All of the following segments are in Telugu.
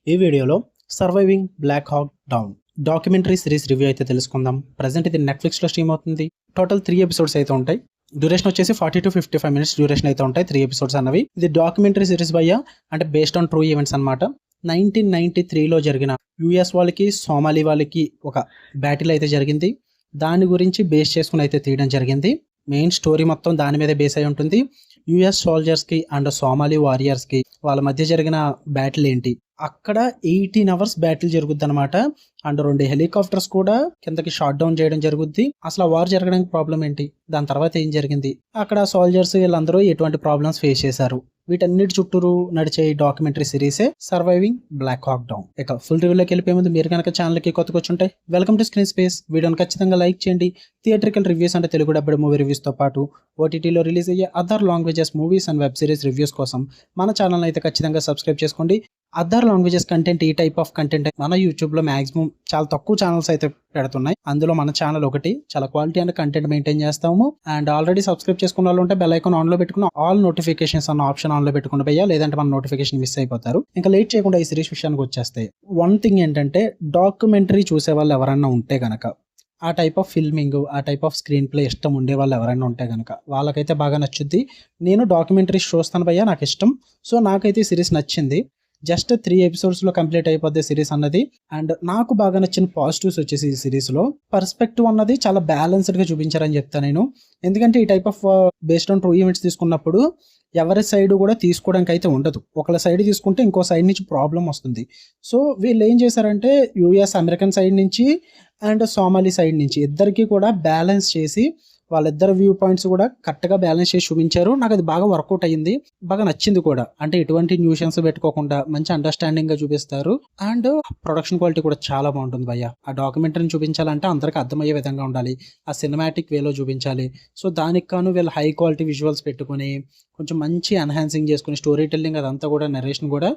ఈ వీడియోలో surviving black hack Down documentary series review అయితే తెలుసుకుందాం. ప్రజెంట్ ఇది నెట్ఫ్లిక్స్లో స్ట్రీమ్ అవుతుంది. టోటల్ 3 ఎపిసోడ్స్ అయితే ఉంటాయి. డ్యూరేషన్ వచ్చేసి 40 to 55 minutes డ్యూరేషన్ అయితే ఉంటాయి. 3 ఎపిసోడ్స్ అన్నవి. ఇది డాక్యుమెంటరీ సిరీస్ అంటే బేస్డ్ ఆన్ ట్రూ ఈవెంట్స్ అనమాట. 1993లో జరిగిన యుఎస్ వాళ్ళకి సోమాలి వాళ్ళకి ఒక బ్యాటిల్ అయితే జరిగింది. దాని గురించి బేస్ చేసుకుని అయితే తీయడం జరిగింది. మెయిన్ స్టోరీ మొత్తం దాని మీద బేస్ అయి ఉంటుంది. యుఎస్ సోల్జర్స్కి అండ్ సోమాలి వారియర్స్కి వాళ్ళ మధ్య జరిగిన బ్యాటిల్ ఏంటి, అక్కడ 18 hours బ్యాటిల్ జరుగుద్ది అనమాట. అండ్ 2 హెలికాప్టర్స్ కూడా కిందకి షాట్ డౌన్ చేయడం జరుగుద్ది. అసలు వార్ జరగడానికి ప్రాబ్లం ఏంటి, దాని తర్వాత ఏం జరిగింది, అక్కడ సోల్జర్స్ వీళ్ళందరూ ఎటువంటి ప్రాబ్లమ్స్ ఫేస్ చేశారు, వీటన్నిటి చుట్టూరు నడిచే డాక్యుమెంటరీ సిరీసే సర్వైవింగ్ బ్లాక్ హాక్ డౌన్. ఇక ఫుల్ రివ్యూలోకి వెళ్ళిపోయే ముందు మీరు కనుక ఛానల్కి కొత్తగా వచ్చుంటాయి, వెల్కమ్ టు స్క్రీన్ స్పేస్. వీడియోని ఖచ్చితంగా లైక్ చేయండి. థియేట్రికల్ రివ్యూస్ అంటే తెలుగు డబ్బుడ్ మూవీ రివ్యూస్తో పాటు ఓటీటీలో రిలీజ్ అయ్యే other languages movies and web series reviews కోసం మన ఛానల్ అయితే ఖచ్చితంగా సబ్స్క్రైబ్ చేసుకోండి. అదర్ లాంగ్వేజెస్ కంటెంట్, ఈ టైప్ ఆఫ్ కంటెంట్ మన యూట్యూబ్లో మాక్సిమం చాలా తక్కువ ఛానల్స్ అయితే పెడుతున్నాయి. అందులో మన ఛానల్ ఒకటి. చాలా క్వాలిటీ అండ్ కంటెంట్ మెయింటైన్ చేస్తాము. అండ్ ఆల్రెడీ సబ్స్క్రైబ్ చేసుకున్న వాళ్ళు ఉంటే బెల్ ఐకాన్ ఆన్లో పెట్టుకుని ఆల్ నోటిఫికేషన్స్ అన్న ఆప్షన్ ఆన్లో పెట్టుకుని పోయా, లేదంటే మన నోటిఫికేషన్ మిస్ అయిపోతారు. ఇంకా లేట్ చేయకుండా ఈ సిరీస్ విషయానికి వచ్చేస్తాయి. వన్ థింగ్ ఏంటంటే, డాక్యుమెంటరీ చూసే వాళ్ళు ఎవరన్నా ఉంటే గనక, ఆ టైప్ ఆఫ్ ఫిల్మింగ్, ఆ టైప్ ఆఫ్ స్క్రీన్ ప్లే ఇష్టం ఉండే వాళ్ళు ఎవరైనా ఉంటే కనుక వాళ్ళకైతే బాగా నచ్చుద్ది. నేను డాక్యుమెంటరీస్ చూస్తాను భయ్యా, నాకు ఇష్టం. సో నాకైతే ఈ సిరీస్ నచ్చింది. జస్ట్ 3 ఎపిసోడ్స్లో కంప్లీట్ అయిపోద్ది సిరీస్ అన్నది. అండ్ నాకు బాగా నచ్చిన పాజిటివ్స్ వచ్చేసి ఈ సిరీస్లో పర్స్పెక్టివ్ అన్నది చాలా బ్యాలెన్స్డ్గా చూపించారని చెప్తాను నేను. ఎందుకంటే ఈ type of based on true events తీసుకున్నప్పుడు ఎవరి సైడ్ కూడా తీసుకోవడానికి అయితే ఉండదు. ఒకళ్ళ సైడ్ తీసుకుంటే ఇంకో సైడ్ నుంచి ప్రాబ్లం వస్తుంది. సో వీళ్ళు ఏం చేశారంటే, యుఎస్ అమెరికన్ సైడ్ నుంచి అండ్ సోమాలి సైడ్ నుంచి ఇద్దరికి కూడా బ్యాలెన్స్ చేసి వాళ్ళిద్దరు వ్యూ పాయింట్స్ కూడా కరెక్ట్గా బ్యాలెన్స్ చేసి చూపించారు. నాకు అది బాగా వర్కౌట్ అయ్యింది, బాగా నచ్చింది కూడా. అంటే ఎటువంటి న్యూషన్స్ పెట్టుకోకుండా మంచి అండర్స్టాండింగ్గా చూపిస్తారు. అండ్ ప్రొడక్షన్ క్వాలిటీ కూడా చాలా బాగుంటుంది భయ్య. ఆ డాక్యుమెంటరీని చూపించాలంటే అందరికి అర్థమయ్యే విధంగా ఉండాలి, ఆ సినిమాటిక్ వేలో చూపించాలి. సో దానికి కాను వీళ్ళు హై క్వాలిటీ విజువల్స్ పెట్టుకుని కొంచెం మంచి ఎన్హాన్సింగ్ చేసుకుని స్టోరీ టెల్లింగ్ అదంతా కూడా నరేషన్ కూడా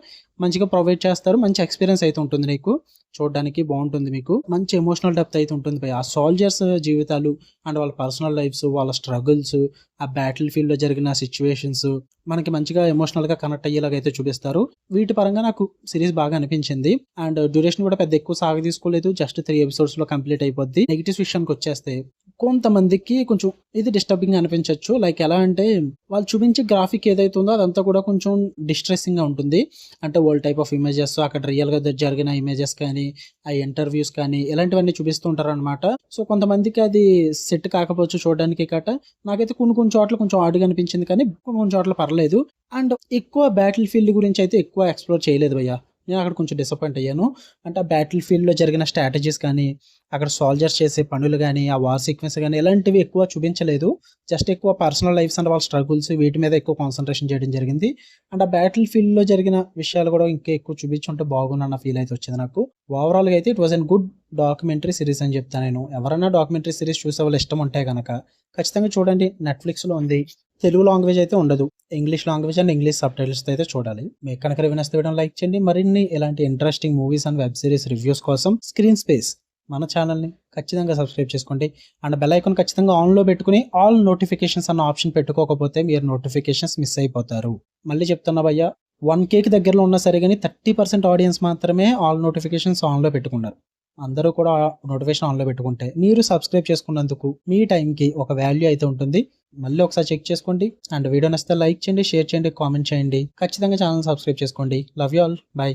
మంచిగా ప్రొవైడ్ చేస్తారు. మంచి ఎక్స్పీరియన్స్ అయితే ఉంటుంది, నీకు చూడడానికి బాగుంటుంది, మీకు మంచి ఎమోషనల్ డెప్త్ అయితే ఉంటుంది. ఆ సోల్జర్స్ జీవితాలు అండ్ వాళ్ళ పర్సనల్ లైఫ్స్, వాళ్ళ స్ట్రగుల్స్, ఆ బ్యాటిల్ ఫీల్డ్లో జరిగిన సిచ్యువేషన్స్ మనకి మంచిగా ఎమోషనల్గా కనెక్ట్ అయ్యేలాగా అయితే చూపిస్తారు. వీటి పరంగా నాకు సిరీస్ బాగా అనిపించింది. అండ్ డ్యూరేషన్ కూడా పెద్ద ఎక్కువ సాగ తీసుకోలేదు, జస్ట్ 3 ఎపిసోడ్స్లో కంప్లీట్ అయిపోద్ది. నెగిటివ్స్ విషయానికి వచ్చేస్తే కొంతమందికి కొంచెం ఇది డిస్టర్బింగ్ అనిపించవచ్చు. లైక్ ఎలా అంటే, వాళ్ళు చూపించే గ్రాఫిక్ ఏదైతే ఉందో అదంతా కూడా కొంచెం డిస్ట్రెస్సింగ్గా ఉంటుంది. అంటే ఓల్డ్ టైప్ ఆఫ్ ఇమేజెస్, అక్కడ రియల్గా జరిగిన ఇమేజెస్ కానీ, ఆ ఇంటర్వ్యూస్ కానీ ఇలాంటివన్నీ చూపిస్తూ ఉంటారు అనమాట. సో కొంతమందికి అది సెట్ కాకపోవచ్చు చూడడానికి కట. నాకైతే కొన్ని చోట్ల కొంచెం ఆడుగా అనిపించింది, కానీ కొన్ని చోట్ల పర్లేదు. అండ్ ఎక్కువ బ్యాటిల్ ఫీల్డ్ గురించి అయితే ఎక్కువ ఎక్స్ప్లోర్ చేయలేదు భయ్య. నేను అక్కడ కొంచెం డిసప్పాయింట్ అయ్యాను. అంటే ఆ బ్యాటిల్ ఫీల్డ్లో జరిగిన స్ట్రాటజీస్ కానీ, అక్కడ సోల్జర్స్ చేసే పనులు కానీ, ఆ వార్ సీక్వెన్స్ కానీ ఇలాంటివి ఎక్కువ చూపించలేదు. జస్ట్ ఎక్కువ పర్సనల్ లైఫ్స్ అండ్ వాళ్ళ స్ట్రగుల్స్ వీటి మీద ఎక్కువ కాన్సన్ట్రేషన్ చేయడం జరిగింది. అండ్ ఆ బ్యాటిల్ ఫీల్డ్లో జరిగిన విషయాలు కూడా ఇంకా ఎక్కువ చూపించుంటే బాగుందన్న ఫీల్ అయితే వచ్చింది నాకు. ఓవరాల్గా అయితే it was an good documentary series అని చెప్తాను నేను. ఎవరైనా డాక్యుమెంటరీ సిరీస్ చూసే వాళ్ళు ఇష్టం ఉంటే కనుక ఖచ్చితంగా చూడండి. నెట్ఫ్లిక్స్లో ఉంది. తెలుగు లాంగ్వేజ్ అయితే ఉండదు, ఇంగ్లీష్ లాంగ్వేజ్ అండ్ ఇంగ్లీష్ సబ్ టైటిల్స్తో అయితే చూడాలి. మీకు కనుక రివ్యూస్ వీడియో లైక్ చేయండి. మరిన్ని ఇలాంటి interesting movies and web series reviews కోసం స్క్రీన్ స్పేస్ మన ఛానల్ని ఖచ్చితంగా సబ్స్క్రైబ్ చేసుకోండి. అండ్ బెల్ ఐకాన్ ఖచ్చితంగా ఆన్లో పెట్టుకుని ఆల్ నోటిఫికేషన్స్ అన్న ఆప్షన్ పెట్టుకోకపోతే మీరు నోటిఫికేషన్స్ మిస్ అయిపోతారు. మళ్ళీ చెప్తున్నా భయ్య, 1Kకి దగ్గరలో ఉన్నా సరే కానీ 30% ఆడియన్స్ మాత్రమే ఆల్ నోటిఫికేషన్స్ ఆన్లో పెట్టుకున్నారు. అందరూ కూడా నోటిఫికేషన్ ఆన్లో పెట్టుకుంటే మీరు సబ్స్క్రైబ్ చేసుకున్నందుకు మీ టైంకి ఒక వాల్యూ అయితే ఉంటుంది. మళ్ళీ ఒకసారి చెక్ చేసుకోండి. అండ్ వీడియో నచ్చితే లైక్ చేయండి, షేర్ చేయండి, కామెంట్ చేయండి. ఖచ్చితంగా ఛానల్ సబ్స్క్రైబ్ చేసుకోండి. Love you all, by.